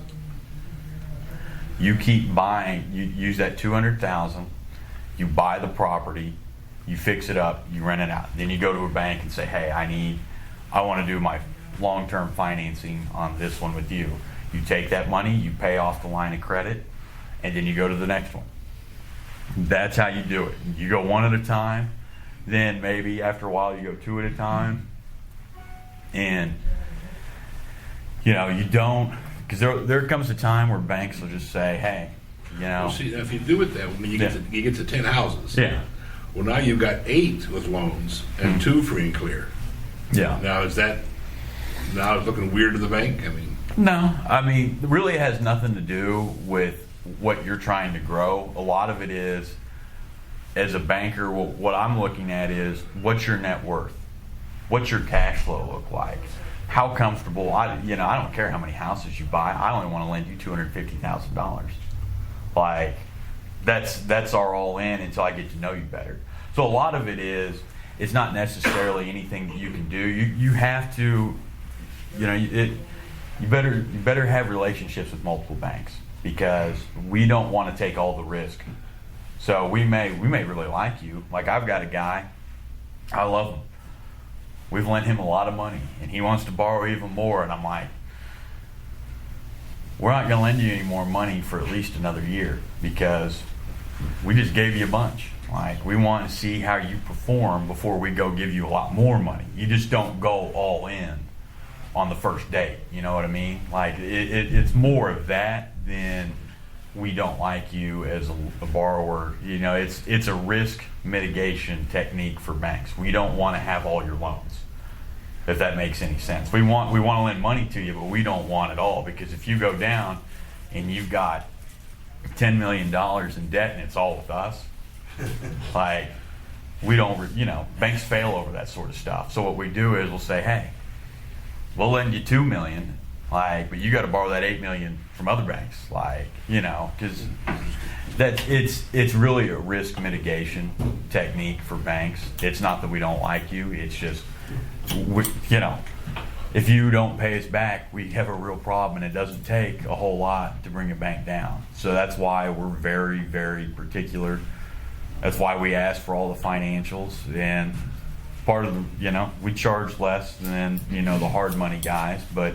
you keep buying, you use that $200,000, you buy the property, you fix it up, you rent it out. Then you go to a bank and say, hey, I want to do my long-term financing on this one with you. You take that money, you pay off the line of credit, and then you go to the next one. That's how you do it. You go one at a time, then maybe after a while you go 2 at a time. And, you don't, because there comes a time where banks will just say, hey, Well, see, if you do it that way, you get to 10 houses. Yeah. Well, now you've got 8 with loans and 2 free and clear. Yeah. Now it's looking weird to the bank? I mean, No, I mean, really it has nothing to do with what you're trying to grow. A lot of it is, as a banker, what I'm looking at is, what's your net worth? What's your cash flow look like? How comfortable? I don't care how many houses you buy. I only want to lend you $250,000. Like, that's our all in until I get to know you better. So a lot of it is, it's not necessarily anything that you can do. You have to, you better have relationships with multiple banks, because we don't want to take all the risk. So we may really like you. Like, I've got a guy, I love him. We've lent him a lot of money, and he wants to borrow even more. And I'm like, we're not going to lend you any more money for at least another year, because we just gave you a bunch. Like, we want to see how you perform before we go give you a lot more money. You just don't go all in on the first date. You know what I mean? Like, it's more of that than we don't like you as a borrower. It's a risk mitigation technique for banks. We don't want to have all your loans, if that makes any sense. We want to lend money to you, but we don't want it all, because if you go down and you've got $10 million in debt and it's all with us, like, we don't, banks fail over that sort of stuff. So what we do is we'll say, hey, we'll lend you $2 million, but you got to borrow that $8 million from other banks, because it's really a risk mitigation technique for banks. It's not that we don't like you. It's just, if you don't pay us back, we have a real problem, and it doesn't take a whole lot to bring a bank down. So that's why we're very, very particular. That's why we ask for all the financials, and part of the, we charge less than, the hard money guys, but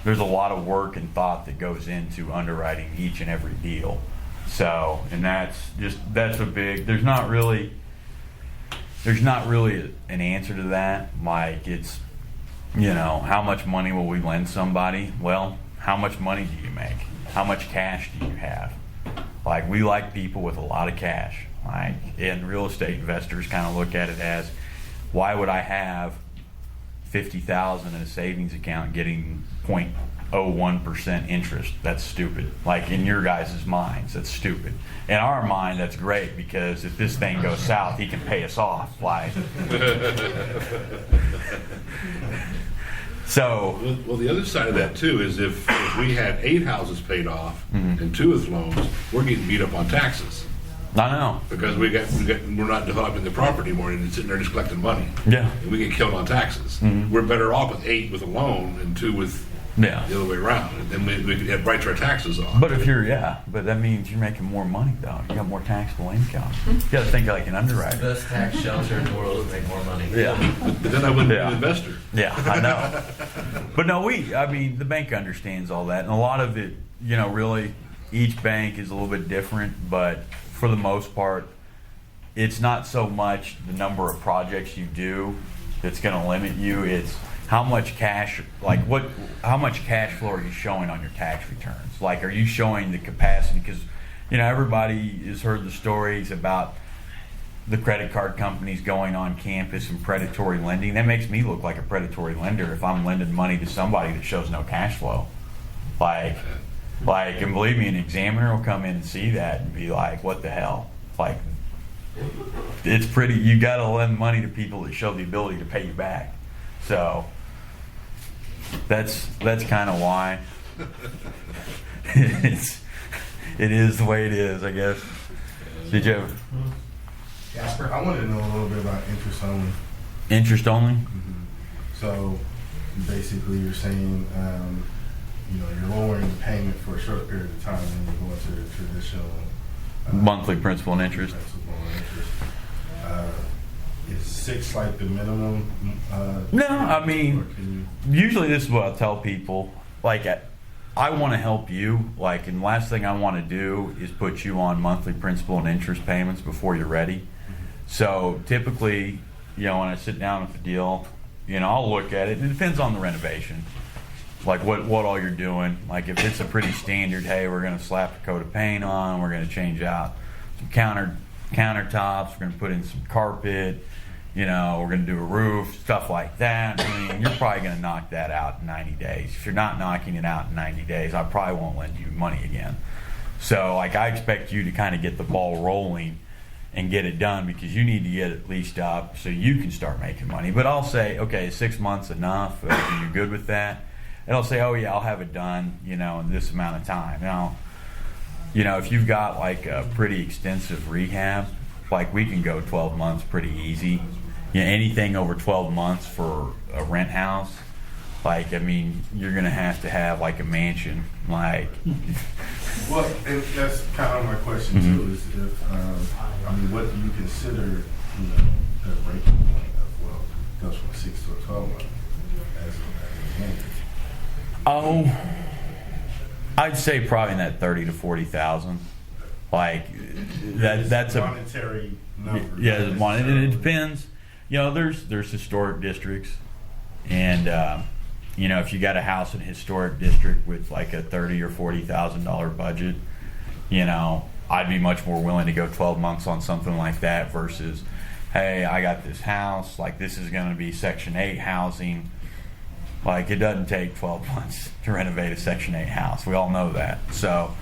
there's a lot of work and thought that goes into underwriting each and every deal. So, and that's a big, there's not really an answer to that. Like, it's, how much money will we lend somebody? Well, how much money do you make? How much cash do you have? Like, we like people with a lot of cash. Like, and real estate investors kind of look at it as, why would I have $50,000 in a savings account getting 0.01% interest? That's stupid. Like, in your guys' minds, that's stupid. In our mind, that's great, because if this thing goes south, he can pay us off. Like, so. Well, the other side of that too is if we had 8 houses paid off and 2 with loans, we're getting beat up on taxes. I know. Because we're not developing the property anymore, and it's sitting there just collecting money. Yeah. And we get killed on taxes. We're better off with 8 with a loan and 2 with the other way around. And then we could have write our taxes off. But but that means you're making more money, though. You got more taxable income. You got to think like an underwriter. The best tax shelter in the world is make more money. Yeah. But then I wouldn't be an investor. Yeah, I know. But no, the bank understands all that. And a lot of it, really, each bank is a little bit different, but for the most part, it's not so much the number of projects you do that's going to limit you. It's how much cash, how much cash flow are you showing on your tax returns? Like, are you showing the capacity? Because, everybody has heard the stories about the credit card companies going on campus and predatory lending. That makes me look like a predatory lender if I'm lending money to somebody that shows no cash flow. And believe me, an examiner will come in and see that and be like, what the hell? Like, it's pretty, you got to lend money to people that show the ability to pay you back. So that's kind of why it is the way it is, I guess. Did you have Jasper, I wanted to know a little bit about interest only. interest only? So basically you're saying you're lowering the payment for a short period of time and you're going to the traditional Monthly principal and interest. Is 6 like the minimum? No, I mean, usually this is what I tell people. Like, I want to help you. Like, and last thing I want to do is put you on monthly principal and interest payments before you're ready. So typically, when I sit down with the deal, I'll look at it. It depends on the renovation. Like what all you're doing. Like if it's a pretty standard, hey, we're going to slap a coat of paint on, we're going to change out some countertops, we're going to put in some carpet, you know, we're going to do a roof, stuff like that. I mean, you're probably going to knock that out in 90 days. If you're not knocking it out in 90 days, I probably won't lend you money again. So, like, I expect you to kind of get the ball rolling and get it done, because you need to get it leased up so you can start making money. But I'll say, okay, 6 months enough? Are you good with that? And I'll say, oh yeah, I'll have it done, you know, in this amount of time. Now, you know, if you've got like a pretty extensive rehab, like we can go 12 months pretty easy. You know, anything over 12 months for a rent house, like, I mean, you're going to have like a mansion, like. Well, and that's kind of my question too, is if, I mean, what do you consider, you know, the breaking point of, well, goes from 6 to 12 months as a standard? Oh, I'd say probably in that 30 to 40,000. Like that's a monetary number. Yeah, it depends. You know, there's historic districts, and you know, if you got a house in a historic district with like a $30,000 or $40,000 budget, you know, I'd be much more willing to go 12 months on something like that versus, hey, I got this house, like this is going to be Section 8 housing. Like, it doesn't take 12 months to renovate a Section 8 house. We all know that. So,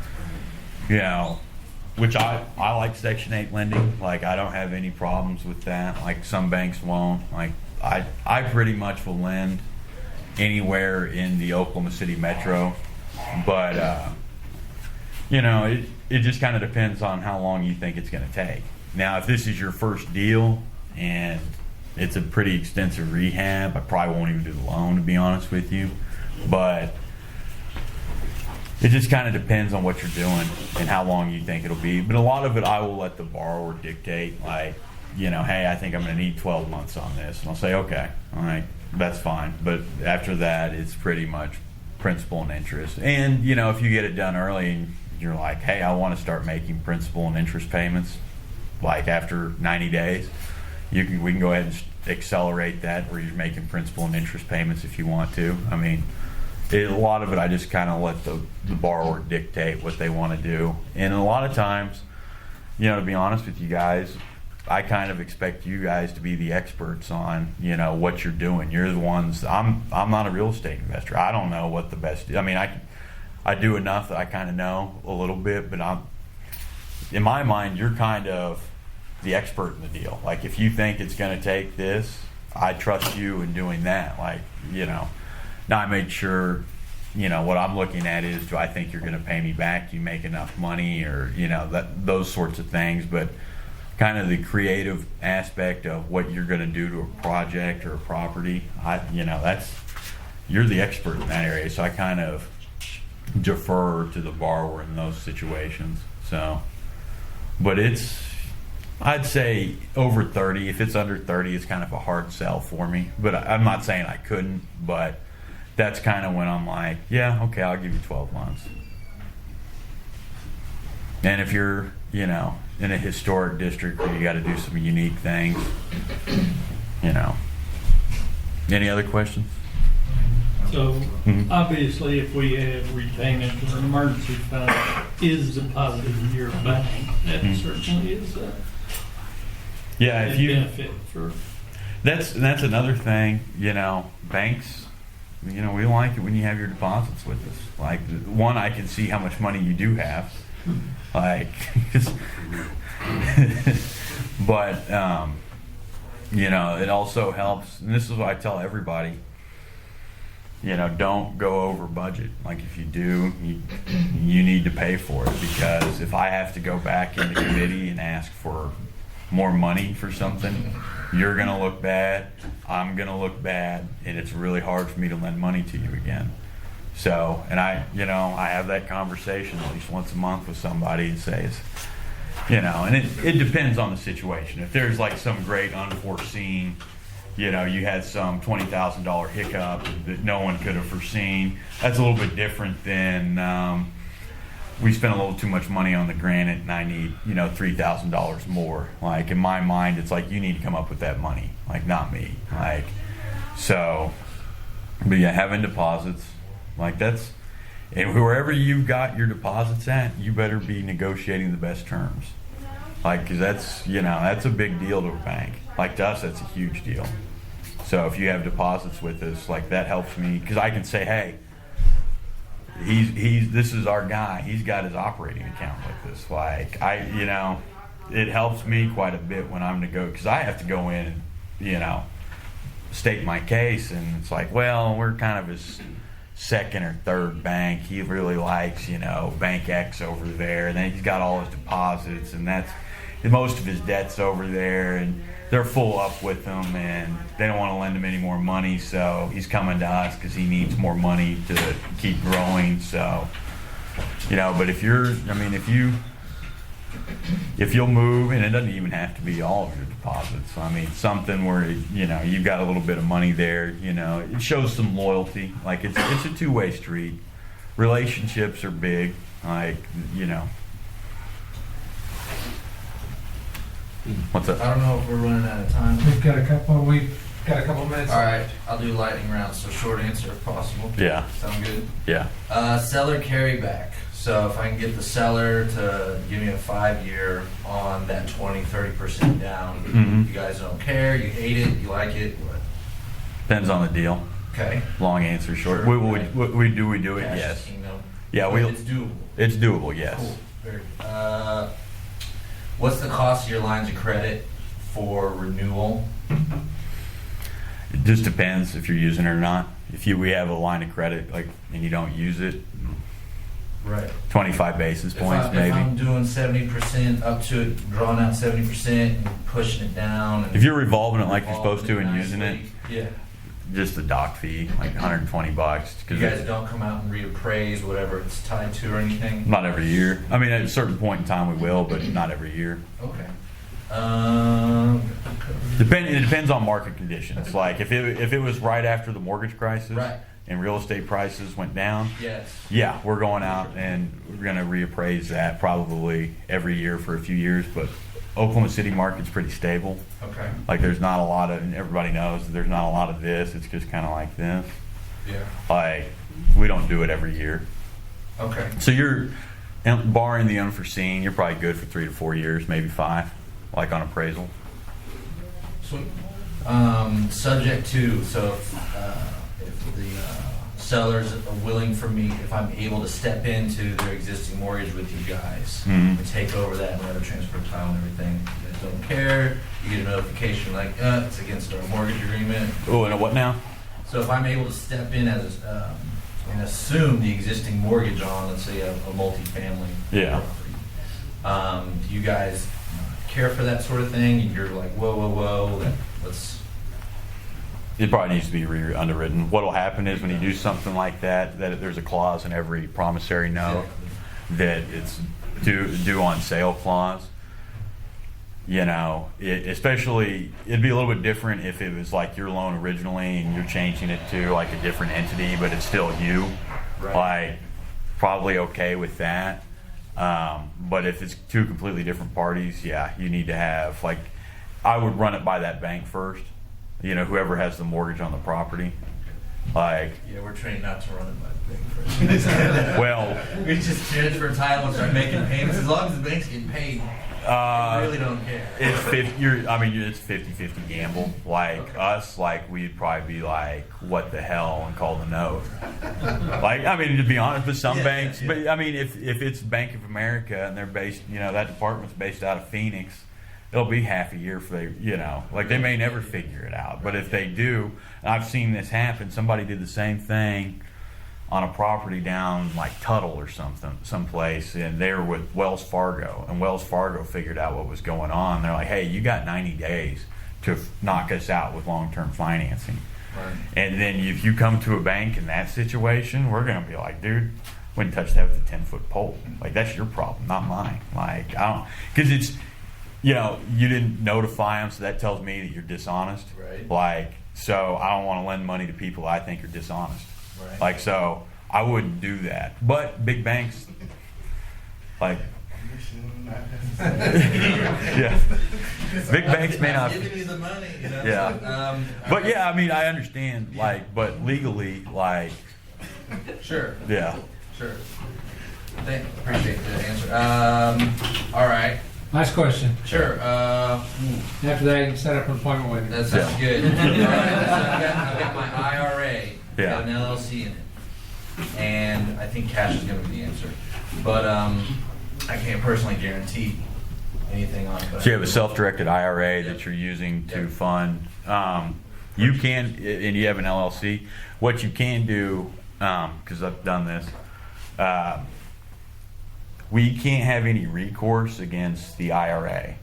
you know, which I like Section 8 lending. Like, I don't have any problems with that. Like, some banks won't. Like, I pretty much will lend anywhere in the Oklahoma City metro. But, you know, it just kind of depends on how long you think it's going to take. Now, if this is your first deal and it's a pretty extensive rehab, I probably won't even do the loan, to be honest with you. But it just kind of depends on what you're doing and how long you think it'll be. But a lot of it, I will let the borrower dictate. Like, you know, hey, I think I'm going to need 12 months on this. And I'll say, okay, all right, that's fine. But after that, it's pretty much principal and interest. And, you know, if you get it done early and you're like, hey, I want to start making principal and interest payments, like after 90 days, we can go ahead and accelerate that where you're making principal and interest payments if you want to. I mean, a lot of it, I just kind of let the borrower dictate what they want to do. And a lot of times, you know, to be honest with you guys, I kind of expect you guys to be the experts on, you know, what you're doing. You're the ones. I'm not a real estate investor. I don't know what the best. I mean, I do enough that I kind of know a little bit, but in my mind, you're kind of the expert in the deal. Like, if you think it's going to take this, I trust you in doing that. Like, you know, now I made sure, you know, what I'm looking at is, do I think you're going to pay me back? Do you make enough money, or, you know, those sorts of things. But kind of the creative aspect of what you're going to do to a project or a property, you know, you're the expert in that area. So I kind of defer to the borrower in those situations. So, but I'd say over 30. If it's under 30, it's kind of a hard sell for me. But I'm not saying I couldn't, but that's kind of when I'm like, yeah, okay, I'll give you 12 months. And if you're, you know, in a historic district where you got to do some unique things, you know. Any other questions? So obviously, if we have retainage or an emergency fund is deposited in your bank, that certainly is a benefit for. That's another thing, you know. Banks, you know, we like it when you have your deposits with us. Like, one, I can see how much money you do have. Like, but you know, it also helps. And this is what I tell everybody. You know, don't go over budget. Like, if you do, you need to pay for it, because if I have to go back into committee and ask for more money for something, you're going to look bad, I'm going to look bad, and it's really hard for me to lend money to you again. So, and I have that conversation at least once a month with somebody and says, you know, and it depends on the situation. If there's like some great unforeseen, you know, you had some $20,000 hiccup that no one could have foreseen, that's a little bit different than we spent a little too much money on the granite and I need, you know, $3,000 more. Like, in my mind, it's like, you need to come up with that money, like, not me. Like, so, but yeah, having deposits, like, that's, and wherever you've got your deposits at, you better be negotiating the best terms. Like, 'cause that's, that's a big deal to a bank. Like, to us, that's a huge deal. So if you have deposits with us, like, that helps me, because I can say, hey, this is our guy. He's got his operating account with us. Like, it helps me quite a bit when I'm to go, because I have to go in and, state my case, and it's like, well, we're kind of his second or third bank. He really likes, Bank X over there, and then he's got all his deposits, and that's most of his debts over there, and they're full up with him, and they don't want to lend him any more money, so he's coming to us because he needs more money to keep growing. So, but if you'll move, and it doesn't even have to be all of your deposits. I mean, something where, you've got a little bit of money there, it shows some loyalty. Like, it's a two-way street. Relationships are big, like, What's up? I don't know if we're running out of time. We've got a couple minutes. All right, I'll do lightning round, so short answer if possible. Yeah. Sound good? Yeah. Seller carryback. So if I can get the seller to give me a 5-year on that 20-30% down, Mhm. you guys don't care, you hate it, you like it, what? Depends on the deal. Okay. Long answer short. Sure. We do it? Cash Yes. is kingdom. Yeah, But it's doable. It's doable. Yes. Cool. Very good. What's the cost of your lines of credit for renewal? It just depends if you're using it or not. We have a line of credit, and you don't use it, Right. 25 basis points If maybe. I'm doing 70% up to it, drawing out 70% and pushing it down. And If you're revolving it like you're supposed to and using it, yeah. just the dock fee, like $120. You guys don't come out and reappraise whatever it's tied to or anything? Not every year. I mean, at a certain point in time we will, but not every year. Okay. It depends on market conditions. Like if it was right after the mortgage crisis, Right. and real estate prices went down, Yes. yeah, we're going out and we're going to reappraise that probably every year for a few years. But Oklahoma City market's pretty stable. Okay. Like there's not a lot of, and everybody knows that there's not a lot of this. It's just kind of like this. Yeah. Like we don't do it every year. Okay. So you're, barring the unforeseen, you're probably good for 3 to 4 years, maybe 5, like on appraisal. Sweet. Subject to, so if the sellers are willing for me, if I'm able to step into their existing mortgage with you guys Mhm. and take over that and wire transfer title and everything, you guys don't care, you get a notification like, it's against our mortgage agreement. Oh, and what now? So if I'm able to step in as and assume the existing mortgage on, let's say, a multifamily Yeah. property, do you guys care for that sort of thing? You're like, whoa, let's. It probably needs to be underwritten. What'll happen is when you do something like that there's a clause in every promissory note that it's due on sale clause. Especially it'd be a little bit different if it was like your loan originally and you're changing it to like a different entity, but it's still you. Right. Like probably okay with that. But if it's two completely different parties, yeah, you need to have I would run it by that bank first. Whoever has the mortgage on the property. Yeah, we're trained not to run it by the bank first. Well, We just transfer title and start making payments. As long as the bank's getting paid, we really don't care. it's 50-50 gamble. Us, we'd probably be like, what the hell, and call the note. To be honest, with some Yeah, banks, yeah. but if it's Bank of America and they're based, that department's based out of Phoenix, it'll be half a year for they may never figure it out. But if they do, and I've seen this happen, somebody did the same thing on a property down Tuttle or someplace, and they were with Wells Fargo, and Wells Fargo figured out what was going on. They're like, hey, you got 90 days to knock us out with long-term financing. Right. And then if you come to a bank in that situation, we're going to be like, dude, wouldn't touch that with a 10-foot pole. That's your problem, not mine. I don't, because it's, you didn't notify them, so that tells me that you're dishonest. Right. So I don't want to lend money to people I think are dishonest. Right. So I wouldn't do that. But big banks, yeah, big banks may not. Giving you the money, Yeah. But yeah, I understand. But legally, Sure. yeah. Sure. Appreciate the answer. All right. Last question. Sure. After that, you can set up an appointment with me. That sounds good. All right, so I've got my IRA. Yeah. Got an LLC in it, and I think cash is going to be the answer. But I can't personally guarantee anything on it. But So you have a self-directed IRA that you're using to fund. You can, and you have an LLC. What you can do, because I've done this, we can't have any recourse against the IRA. Right.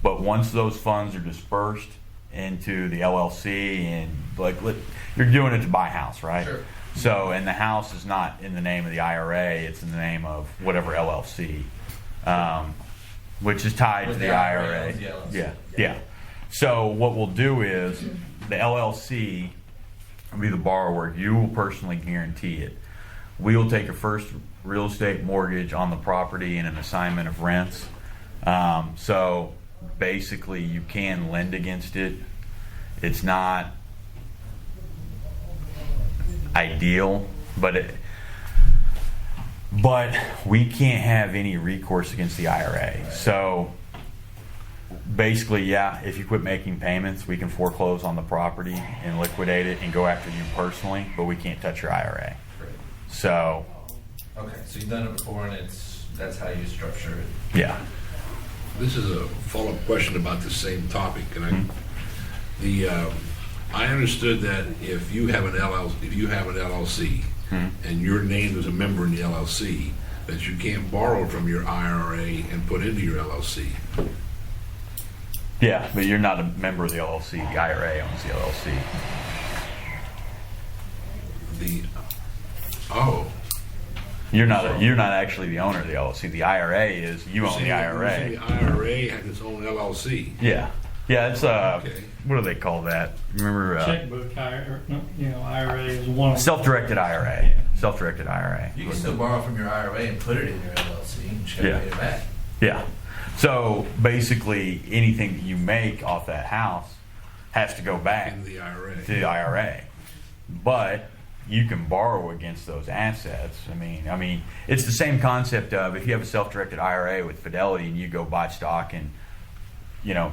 But once those funds are dispersed into the LLC, and you're doing it to buy a house, right? Sure. So, and the house is not in the name of the IRA; it's in the name of whatever LLC, which is tied With to the the IRA IRA. owns the LLC. Yeah. So what we'll do is the LLC will be the borrower. You will personally guarantee it. We will take a first real estate mortgage on the property and an assignment of rents. So basically, you can lend against it. It's not ideal, but we can't have any recourse against the IRA. So basically, yeah, if you quit making payments, we can foreclose on the property and liquidate it and go after you personally, but we can't touch your IRA. Great. So, Okay, so you've done it before, and that's how you structure it. yeah. This is a follow-up question about the same topic, and I understood that if you have an LLC, and you're named as a member in the LLC, that you can't borrow from your IRA and put into your LLC. Yeah, but you're not a member of the LLC. The IRA owns the LLC. You're not actually the owner of the LLC. The IRA is, you own the IRA. The IRA has its own LLC. Yeah. Yeah, it's Okay. what do they call that? Remember Checkbook, IRA is one. self-directed IRA. Self-directed IRA. You can still borrow from your IRA and put it in your LLC and just gotta pay it back. Yeah. So basically, anything that you make off that house has to go back In the IRA. to the IRA. But you can borrow against those assets. I mean, it's the same concept of if you have a self-directed IRA with Fidelity and you go buy stock in,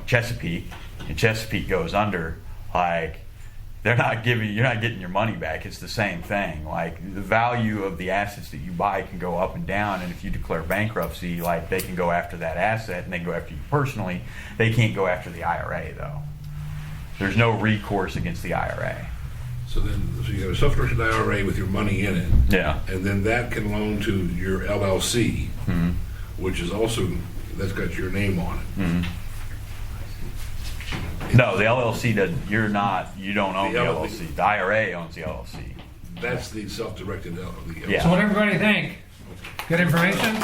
Chesapeake, and Chesapeake goes under, you're not getting your money back. It's the same thing. Like, the value of the assets that you buy can go up and down, and if you declare bankruptcy, they can go after that asset and they can go after you personally. They can't go after the IRA, though. There's no recourse against the IRA. So you have a self-directed IRA with your money in it. Yeah. And then that can loan to your LLC, Mm-hmm. which is also, that's got your name on it. Mm-hmm. No, the LLC you don't own the LLC. The IRA owns the LLC. That's the self-directed LLC. Yeah. So what everybody think? Good information?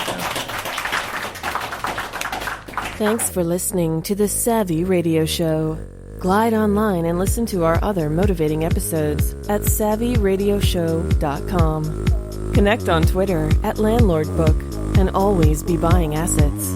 Thanks for listening to the Savvy Radio Show. Glide online and listen to our other motivating episodes at SavvyRadioShow.com. Connect on Twitter @LandlordBook and always be buying assets.